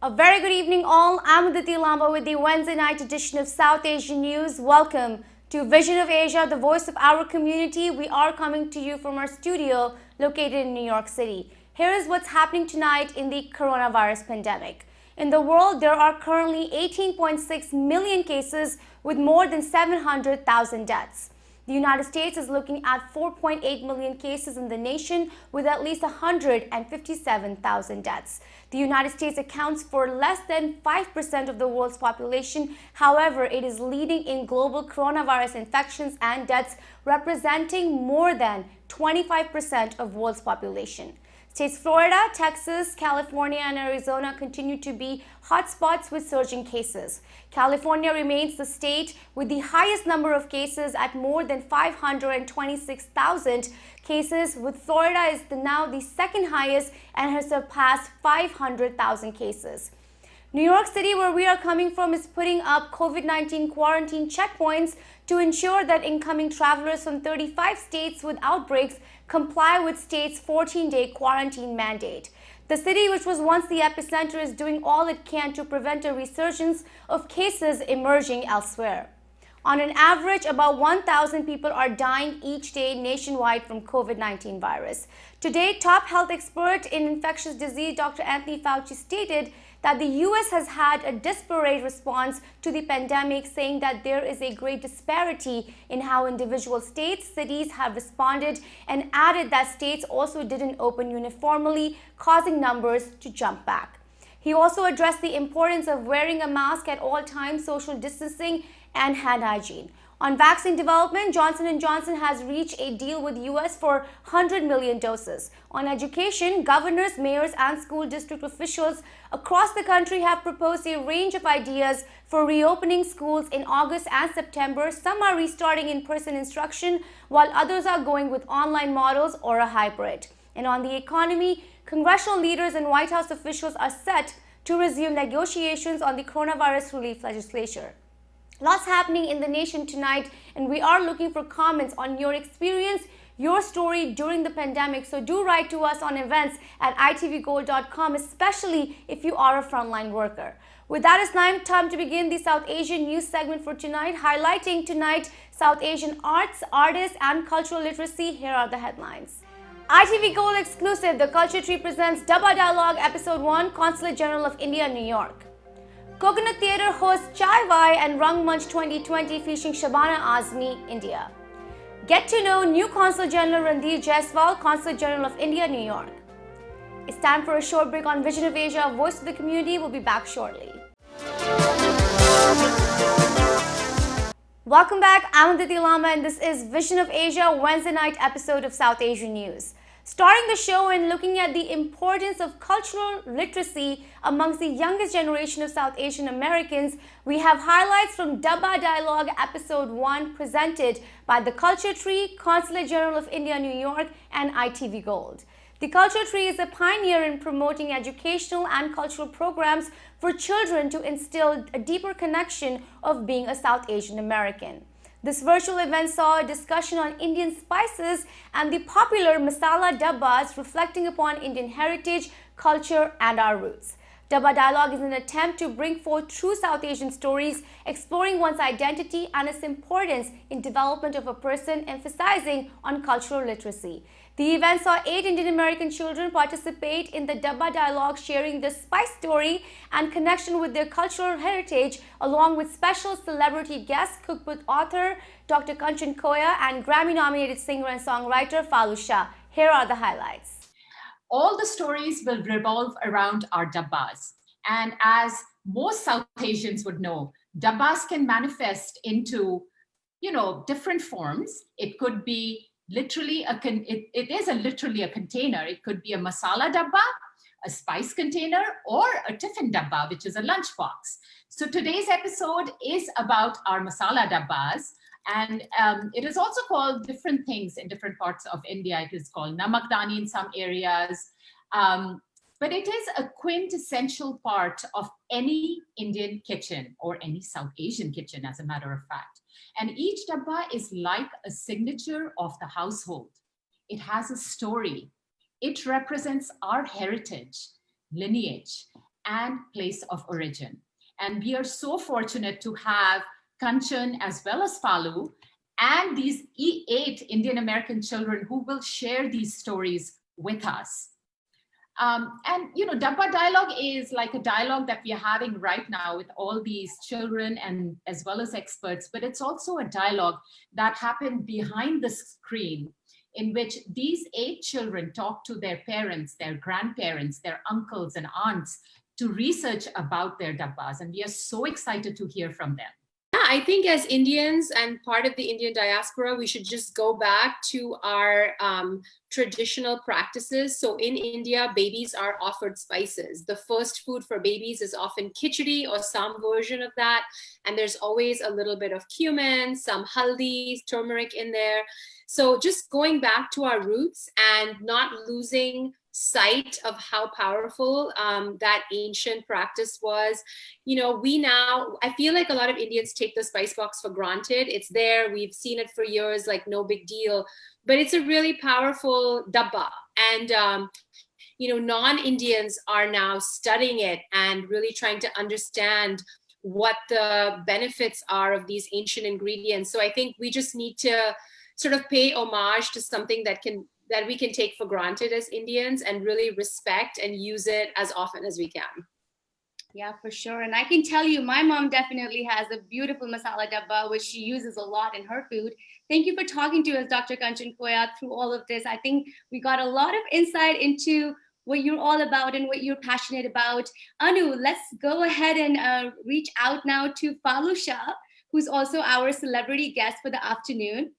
A very good evening all. I'm Aditi Lamba with the Wednesday night edition of South Asian News. Welcome to Vision of Asia, the voice of our community. We are coming to you from our studio located in New York City. Here is what's happening tonight in the coronavirus pandemic. In the world, there are currently 18.6 million cases with more than 700,000 deaths. The United States is looking at 4.8 million cases in the nation with at least 157,000 deaths. The United States accounts for less than 5% of the world's population. However, it is leading in global coronavirus infections and deaths, representing more than 25% of world's population. States Florida, Texas, California, and Arizona continue to be hotspots with surging cases. California remains the state with the highest number of cases at more than 526,000 cases, with Florida is now the second highest and has surpassed 500,000 cases. New York City, where we are coming from, is putting up COVID-19 quarantine checkpoints to ensure that incoming travelers from 35 states with outbreaks comply with state's 14-day quarantine mandate. The city, which was once the epicenter, is doing all it can to prevent a resurgence of cases emerging elsewhere. On an average, about 1,000 people are dying each day nationwide from COVID-19 virus. Today, top health expert in infectious disease Dr. Anthony Fauci stated that the U.S. has had a disparate response to the pandemic, saying that there is a great disparity in how individual states, cities have responded, and added that states also didn't open uniformly, causing numbers to jump back. He also addressed the importance of wearing a mask at all times, social distancing, and hand hygiene. On vaccine development, Johnson & Johnson has reached a deal with U.S. for 100 million doses. On education, governors, mayors, and school district officials across the country have proposed a range of ideas for reopening schools in August and September. Some are restarting in-person instruction, while others are going with online models or a hybrid. And on the economy, congressional leaders and White House officials are set to resume negotiations on the coronavirus relief legislation. Lots happening in the nation tonight, and we are looking for comments on your experience, your story during the pandemic. So do write to us on events@itvgold.com, especially if you are a frontline worker. With that, it's now time to begin the South Asian news segment for tonight, highlighting tonight South Asian arts, artists, and cultural literacy. Here are the headlines. ITV Gold exclusive, The Culture Tree presents Dabba Dialogue Episode 1, Consulate General of India, New York. Coconut Theatre hosts Chai-Wai and Rangmanch 2020 featuring Shabana Azmi, India. Get to know new Consul General Randhir Jaiswal, Consul General of India, New York. It's time for a short break on Vision of Asia, Voice of the Community. We'll be back shortly. Welcome back. I'm Aditi Lamba, and this is Vision of Asia, Wednesday night episode of South Asian News. Starting the show and looking at the importance of cultural literacy amongst the youngest generation of South Asian Americans, we have highlights from Dabba Dialogue Episode 1 presented by the Culture Tree, Consulate General of India, New York, and ITV Gold. The Culture Tree is a pioneer in promoting educational and cultural programs for children to instill a deeper connection of being a South Asian American. This virtual event saw a discussion on Indian spices and the popular masala dabbas, reflecting upon Indian heritage, culture, and our roots. Dabba Dialogue is an attempt to bring forth true South Asian stories, exploring one's identity and its importance in development of a person, emphasizing on cultural literacy. The event saw 8 Indian American children participate in the Dabba Dialogue, sharing their spice story and connection with their cultural heritage, along with special celebrity guests, cookbook author Dr. Kanchan Koya and Grammy-nominated singer and songwriter Falusha. Here are the highlights. All the stories will revolve around our dabbas. And as most South Asians would know, dabbas can manifest into, different forms. It could be literally it is literally a container. It could be a masala dabba, a spice container, or a tiffin dabba, which is a lunchbox. So today's episode is about our masala dabbas. And it is also called different things in different parts of India. It is called namakdani in some areas. But it is a quintessential part of any Indian kitchen or any South Asian kitchen, as a matter of fact. And each dabba is like a signature of the household. It has a story. It represents our heritage, lineage, and place of origin. And we are so fortunate to have Kanchan as well as Falu and these 8 Indian American children who will share these stories with us. Dabba dialogue is like a dialogue that we are having right now with all these children and as well as experts, but it's also a dialogue that happened behind the screen in which these 8 children talk to their parents, their grandparents, their uncles and aunts to research about their dabbas. And we are so excited to hear from them. I think as Indians and part of the Indian diaspora, we should just go back to our traditional practices. So in India, babies are offered spices. The first food for babies is often khichdi or some version of that. And there's always a little bit of cumin, some haldi, turmeric in there. So just going back to our roots and not losing sight of how powerful that ancient practice was. I feel like a lot of Indians take the spice box for granted. It's there, we've seen it for years, like no big deal, but it's a really powerful dabba. And non-Indians are now studying it and really trying to understand what the benefits are of these ancient ingredients. So I think we just need to sort of pay homage to something that we can take for granted as Indians and really respect and use it as often as we can. Yeah, for sure. And I can tell you, my mom definitely has a beautiful masala dabba, which she uses a lot in her food. Thank you for talking to us, Dr. Kanchan Koya, through all of this. I think we got a lot of insight into what you're all about and what you're passionate about. Anu, let's go ahead and reach out now to Falu Shah, who's also our celebrity guest for the afternoon.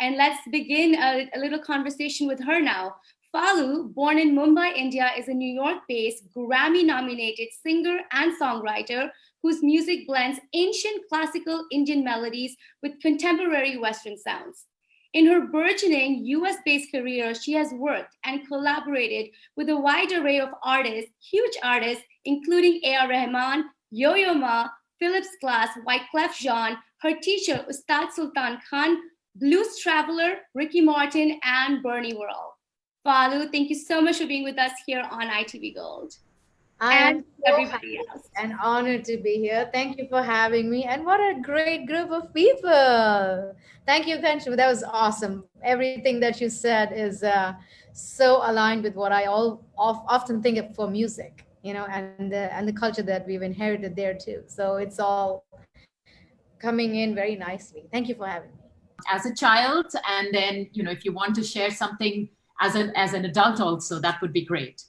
And let's begin a little conversation with her now. Falu, born in Mumbai, India, is a New York-based, Grammy-nominated singer and songwriter whose music blends ancient classical Indian melodies with contemporary Western sounds. In her burgeoning US-based career, she has worked and collaborated with a wide array of artists, huge artists, including A.R. Rahman, Yo-Yo Ma, Phillips Glass, Wyclef Jean, her teacher, Ustad Sultan Khan, Blues Traveler, Ricky Martin, and Bernie Worrell. Falu, thank you so much for being with us here on ITV Gold. And everybody else. An honor to be here. Thank you for having me. And what a great group of people. Thank you, Kanchan. That was awesome. Everything that you said is so aligned with what I often think of for music, and the culture that we've inherited there too. So it's all coming in very nicely. Thank you for having me. As a child, and then if you want to share something as an adult also, that would be great.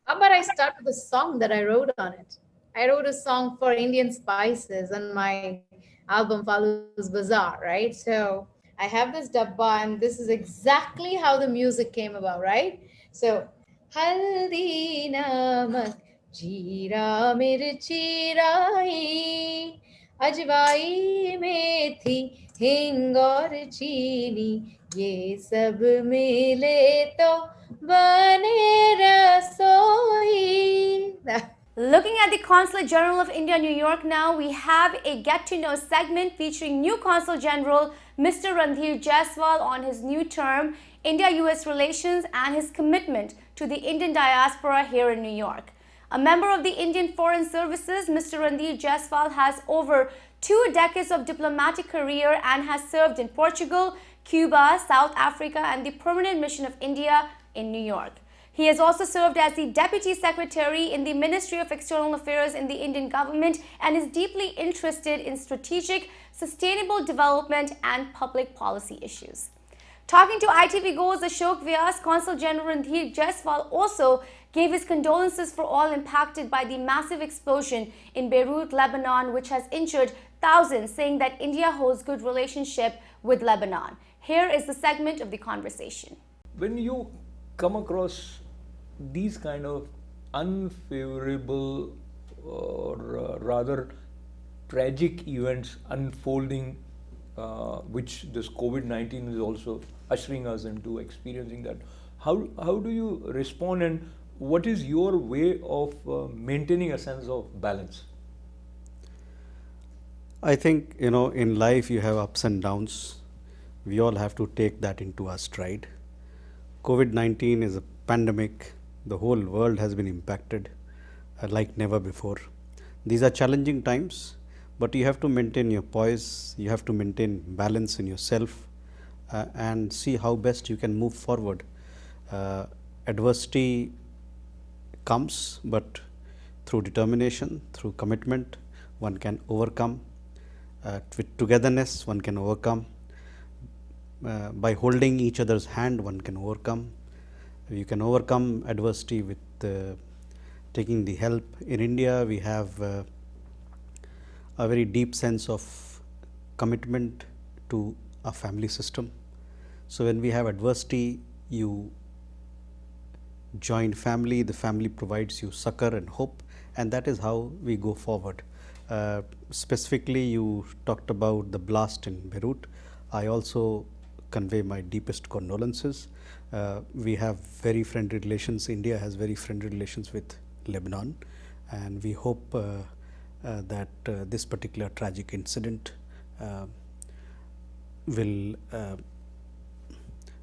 How about I start with a song that I wrote on it? I wrote a song for Indian spices on my album Falu's Bazaar, right? So I have this dabba, and this is exactly how the music came about, right? So haldi namak jeera mirchi rai ajwai methi हिंग और चीनी ये सब मिले तो बने रसोई. Looking at the Consulate General of India, New York now, we have a get-to-know segment featuring new Consul General Mr. Randhir Jaiswal on his new term, India-US relations, and his commitment to the Indian diaspora here in New York. A member of the Indian Foreign Services, Mr. Randhir Jaiswal has over 2 decades of diplomatic career and has served in Portugal, Cuba, South Africa, and the Permanent Mission of India in New York. He has also served as the Deputy Secretary in the Ministry of External Affairs in the Indian government and is deeply interested in strategic, sustainable development and public policy issues. Talking to ITV Go's Ashok Vyas, Consul General Randhir Jaiswal also gave his condolences for all impacted by the massive explosion in Beirut, Lebanon, which has injured thousands, saying that India holds good relationship with Lebanon. Here is the segment of the conversation. When you come across these kind of unfavorable or rather tragic events unfolding, which this COVID-19 is also ushering us into experiencing that, how do you respond, and what is your way of maintaining a sense of balance? I think, in life you have ups and downs. We all have to take that into our stride. COVID-19 is a pandemic. The whole world has been impacted like never before. These are challenging times, but you have to maintain your poise, you have to maintain balance in yourself and see how best you can move forward. Adversity comes, but through determination, through commitment, one can overcome. With togetherness, one can overcome. By holding each other's hand, one can overcome. You can overcome adversity with taking the help. In India, we have a very deep sense of commitment to a family system. So when we have adversity, you join family, the family provides you succor and hope, and that is how we go forward. Specifically, you talked about the blast in Beirut. I also convey my deepest condolences. We have very friendly relations. India has very friendly relations with Lebanon, and we hope that this particular tragic incident will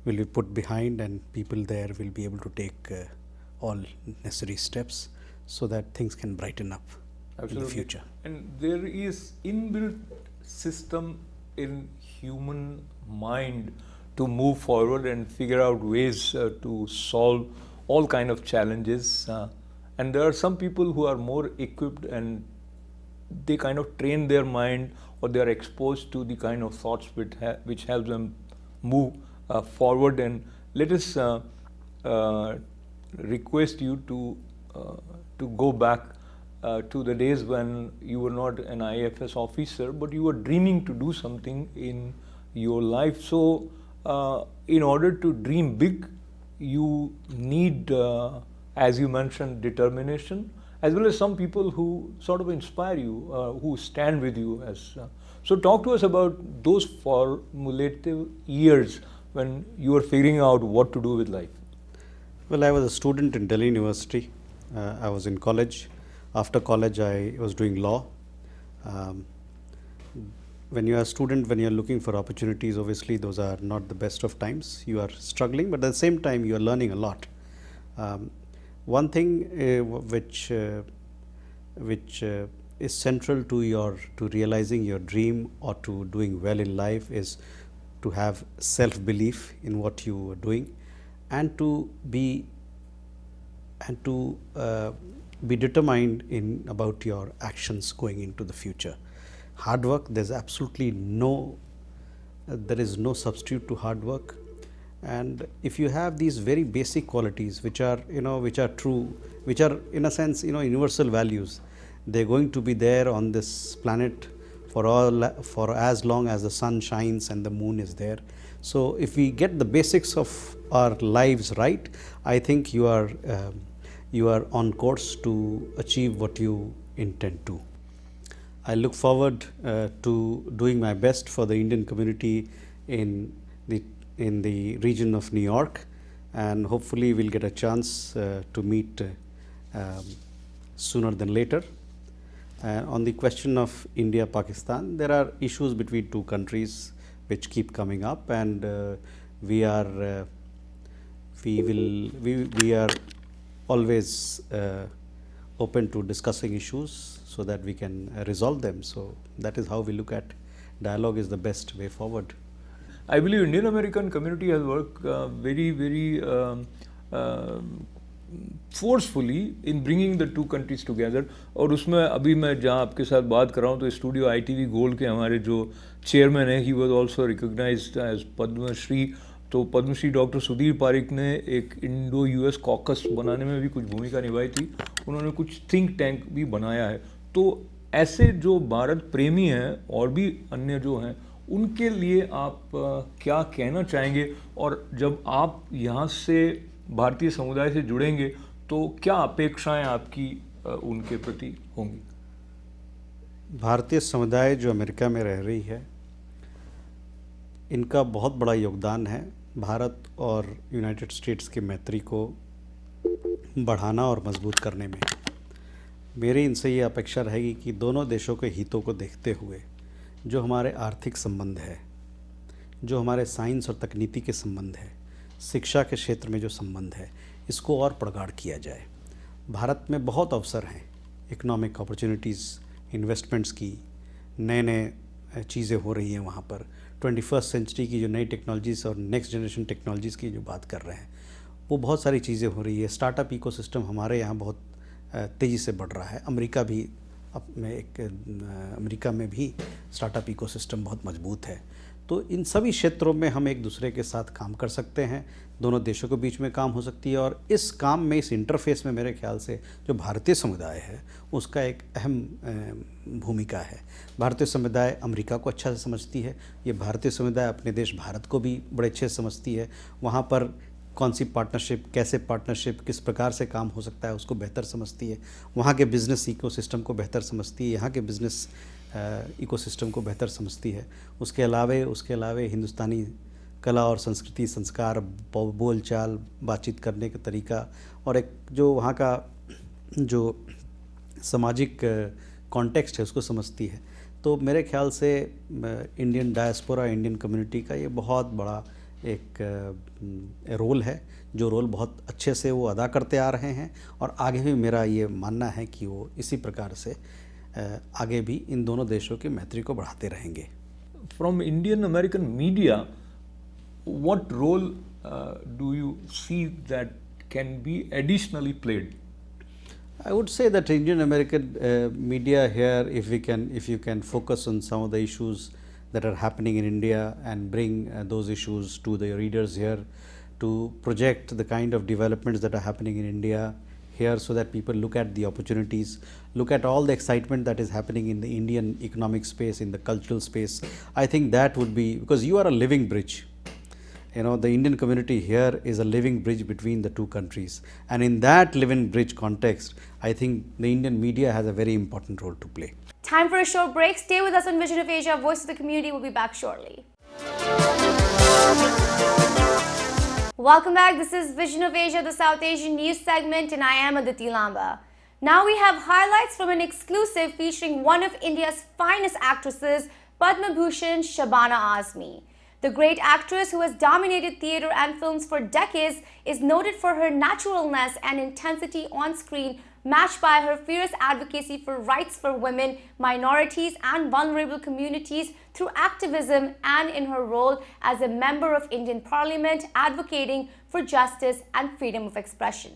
be put behind, and people there will be able to take all necessary steps so that things can brighten up. Absolutely. In the future. And there is inbuilt system in human mind to move forward and figure out ways to solve all kind of challenges. And there are some people who are more equipped and they kind of train their mind, or they are exposed to the kind of thoughts which help them move forward. And let us request you to go back to the days when you were not an IFS officer, but you were dreaming to do something in your life. So in order to dream big, you need, as you mentioned, determination, as well as some people who sort of inspire you, who stand with you. So talk to us about those formative years when you were figuring out what to do with life. Well, I was a student in Delhi University. I was in college. After college, I was doing law. When you are a student, when you are looking for opportunities, obviously those are not the best of times. You are struggling, but at the same time, you are learning a lot. One thing which is central to realizing your dream or to doing well in life is to have self-belief in what you are doing, and to be determined about your actions going into the future. Hard work, there is no substitute to hard work. And if you have these very basic qualities which are true, which are in a sense universal values, they're going to be there on this planet for as long as the sun shines and the moon is there. So if we get the basics of our lives right, I think you are on course to achieve what you intend to. I look forward to doing my best for the Indian community in the region of New York, and hopefully we'll get a chance to meet sooner than later. On the question of India-Pakistan, there are issues between two countries which keep coming up, and we are always open to discussing issues so that we can resolve them. So that is how we look at dialogue is the best way forward. I believe Indian American community has worked very, very forcefully in bringing the two countries together. और उसमें अभी मैं जहाँ आपके साथ बात कर रहा हूँ तो स्टूडियो ITV गोल्ड के हमारे जो चेयरमैन है, he was also recognized as Padma Shri. तो पद्मश्री डॉक्टर सुधीर पारिक ने एक इंडो यूएस कॉकस बनाने में भी कुछ भूमिका निभाई थी, उन्होंने कुछ थिंक टैंक भी बनाया है। तो ऐसे जो भारत प्रेमी हैं और भी अन्य जो हैं, उनके लिए आप क्या कहना चाहेंगे, और जब आप यहाँ से भारतीय समुदाय से जुड़ेंगे तो क्या अपेक्षाएं आपकी उनके प्रति होंगी? भारतीय समुदाय जो अमेरिका में रह रही है, इनका बहुत बड़ा योगदान है भारत और यूनाइटेड स्टेट्स की मैत्री को बढ़ाना और मजबूत करने में। मेरी इनसे ये अपेक्षा रहेगी कि दोनों देशों के हितों को देखते हुए जो हमारे आर्थिक संबंध है, जो हमारे साइंस और तकनीकी के संबंध है, शिक्षा के क्षेत्र में जो संबंध है, इसको और प्रगाढ़ किया जाए। भारत में बहुत अवसर हैं, इकोनॉमिक अपॉर्चुनिटीज़, इन्वेस्टमेंट्स की, नए नए चीज़ें हो रही हैं वहाँ पर। 21st सेंचुरी की जो नई टेक्नोलॉजीज़ और नेक्स्ट जनरेशन टेक्नोलॉजीज़ की जो बात कर रहे हैं, वो बहुत सारी चीज़ें हो रही है। स्टार्टअप इकोसिस्टम हमारे यहाँ बहुत तेज़ी से बढ़ रहा है। अमेरिका में भी स्टार्टअप इकोसिस्टम बहुत मजबूत है। तो इन सभी क्षेत्रों में हम एक दूसरे के साथ काम कर सकते हैं, दोनों देशों के बीच में काम हो सकती है। और इस काम में, इस इंटरफेस में मेरे ख्याल से जो भारतीय समुदाय है उसका एक अहम भूमिका है। भारतीय समुदाय अमेरिका को अच्छा से समझती है, ये भारतीय समुदाय अपने देश भारत को भी बड़े अच्छे से समझती है। वहाँ पर कौन सी पार्टनरशिप, कैसे पार्टनरशिप, किस प्रकार से काम हो सकता है उसको बेहतर समझती है। वहाँ के बिज़नेस इकोसिस्टम को बेहतर समझती है, यहाँ के बिज़नेस इकोसिस्टम को बेहतर समझती है। उसके अलावे हिंदुस्तानी कला और संस्कृति, संस्कार, बोलचाल, बातचीत करने का तरीका और एक जो वहाँ का जो सामाजिक कॉन्टेक्स्ट है उसको समझती है। तो मेरे ख्याल से इंडियन डायस्पोरा, इंडियन कम्युनिटी का ये बहुत बड़ा एक रोल है, जो रोल बहुत अच्छे से वो अदा करते आ रहे हैं। और आगे भी मेरा ये मानना है कि वो इसी प्रकार से आगे भी इन दोनों देशों की मैत्री को बढ़ाते रहेंगे। From Indian American media, what role do you see that can be additionally played? I would say that Indian American media here, if you can focus on some of the issues that are happening in India and bring those issues to the readers here, to project the kind of developments that are happening in India here, so that people look at the opportunities, look at all the excitement that is happening in the Indian economic space, in the cultural space. I think that would be, because you are a living bridge. You know, the Indian community here is a living bridge between the two countries, and in that living bridge context, I think the Indian media has a very important role to play. Time for a short break. Stay with us on Vision of Asia, Voice of the Community. We'll be back shortly. Welcome back. This is Vision of Asia, the South Asian news segment, and I am Aditi Lamba. Now we have highlights from an exclusive featuring one of India's finest actresses, Padma Bhushan Shabana Azmi. The great actress, who has dominated theatre and films for decades, is noted for her naturalness and intensity on screen, matched by her fierce advocacy for rights for women, minorities and vulnerable communities through activism, and in her role as a member of Indian Parliament advocating for justice and freedom of expression.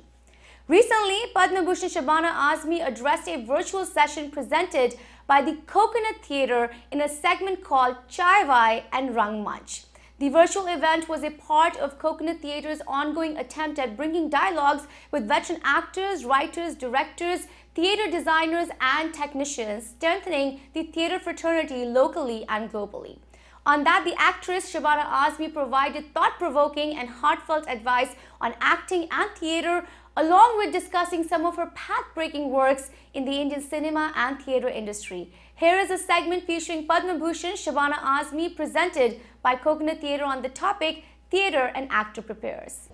Recently, Padma Bhushan Shabana Azmi addressed a virtual session presented by the Coconut Theatre in a segment called Chai-Wai and Rangmanch. The virtual event was a part of Coconut Theatre's ongoing attempt at bringing dialogues with veteran actors, writers, directors, theatre designers and technicians, strengthening the theatre fraternity locally and globally. On that, the actress Shabana Azmi provided thought-provoking and heartfelt advice on acting and theatre, along with discussing some of her path-breaking works in the Indian cinema and theatre industry. Here is a segment featuring Padma Bhushan Shabana Azmi, presented by Coconut Theatre, on the topic Theatre and Actor Prepares.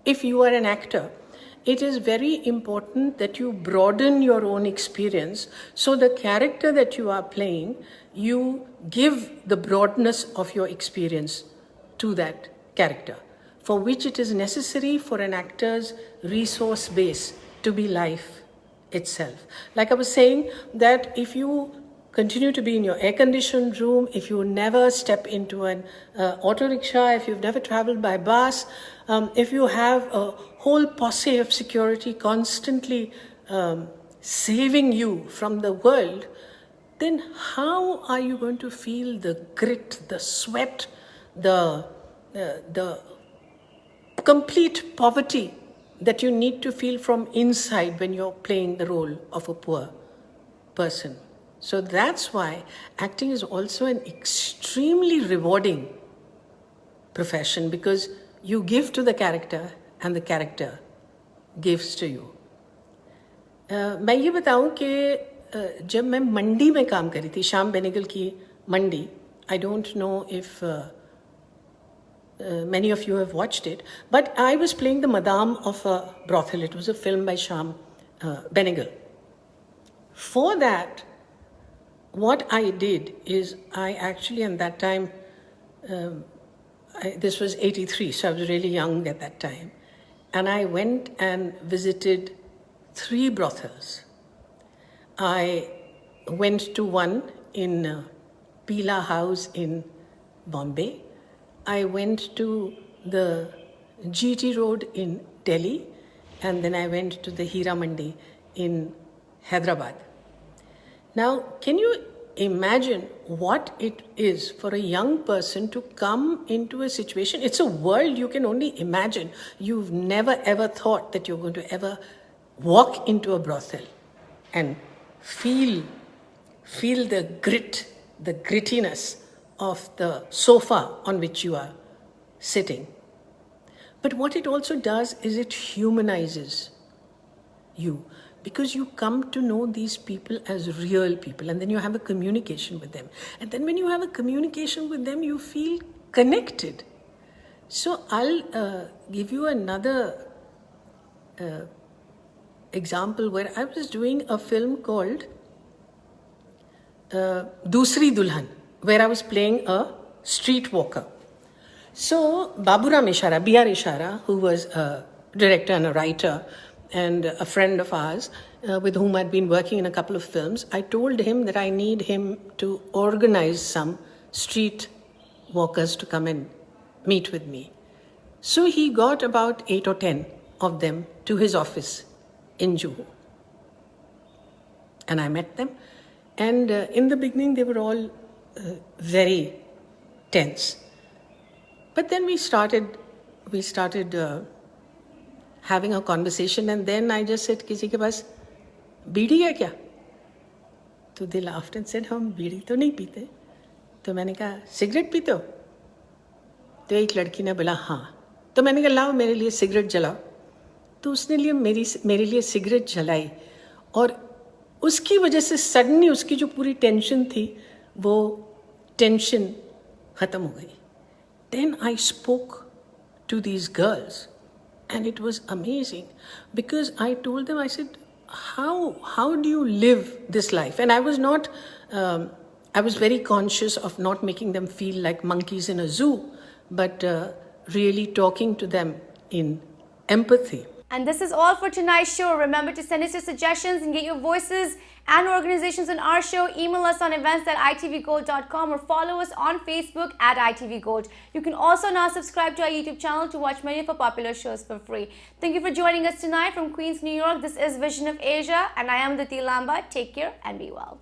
If you are an actor, it is very important that you broaden your own experience, so the character that you are playing, you give the broadness of your experience to that character, for which it is necessary for an actor's resource base to be life itself. Like I was saying, that if you continue to be in your air-conditioned room, if you never step into an auto rickshaw, if you've never traveled by bus, if you have a whole posse of security constantly saving you from the world, then how are you going to feel the grit, the sweat, the the complete poverty that you need to feel from inside when you're playing the role of a poor person. So that's why acting is also an extremely rewarding profession, because you give to the character and the character gives to you. मैं ये बताऊं कि जब मैं मंडी में काम करी थी, श्याम बेनेगल की मंडी, I don't know if many of you have watched it, but I was playing the madam of a brothel. It was a film by Shyam Benegal. For that, what I did is I actually, at that time, this was 83, so I was really young at that time, and I went and visited 3 brothels. I went to one in Pila House in Bombay. I went to the GT Road in Delhi, and then I went to the Hira Mandi in Hyderabad. Now, can you imagine what it is for a young person to come into a situation? It's a world you can only imagine. You've never ever thought that you're going to ever walk into a brothel and feel the grit, the grittiness of the sofa on which you are sitting. But what it also does is it humanizes you, because you come to know these people as real people, and then you have a communication with them. And then when you have a communication with them, you feel connected. So I'll give you another example where I was doing a film called Dusri Dulhan, where I was playing a street walker. So Baburam Ishara, B.R. Ishara, who was a director and a writer and a friend of ours, with whom I'd been working in a couple of films, I told him that I need him to organize some street walkers to come and meet with me. So he got about 8 or 10 of them to his office in Juhu. And I met them. And in the beginning, they were all very tense. But then we started having a conversation, and then I just said, "Kisi ke paas बीड़ी है क्या?" तो they laughed and said, "हम बीड़ी तो नहीं पीते." तो मैंने कहा, "सिगरेट पीते हो?" तो एक लड़की ने बोला, "हाँ." तो मैंने कहा, "लाओ मेरे लिए सिगरेट जलाओ." तो उसने मेरे लिए सिगरेट जलाई, और उसकी वजह से सडनली उसकी जो पूरी टेंशन थी वो टेंशन ख़त्म हो गई. Then I spoke to these girls, and it was amazing, because I told them, I said, how do you live this life? And I was not, I was very conscious of not making them feel like monkeys in a zoo, but really talking to them in empathy. And this is all for tonight's show. Remember to send us your suggestions and get your voices and organizations on our show. Email us on events@itvgold.com or follow us on Facebook @itvgold. You can also now subscribe to our YouTube channel to watch many of our popular shows for free. Thank you for joining us tonight from Queens, New York. This is Vision of Asia, and I am Aditi Lamba. Take care and be well.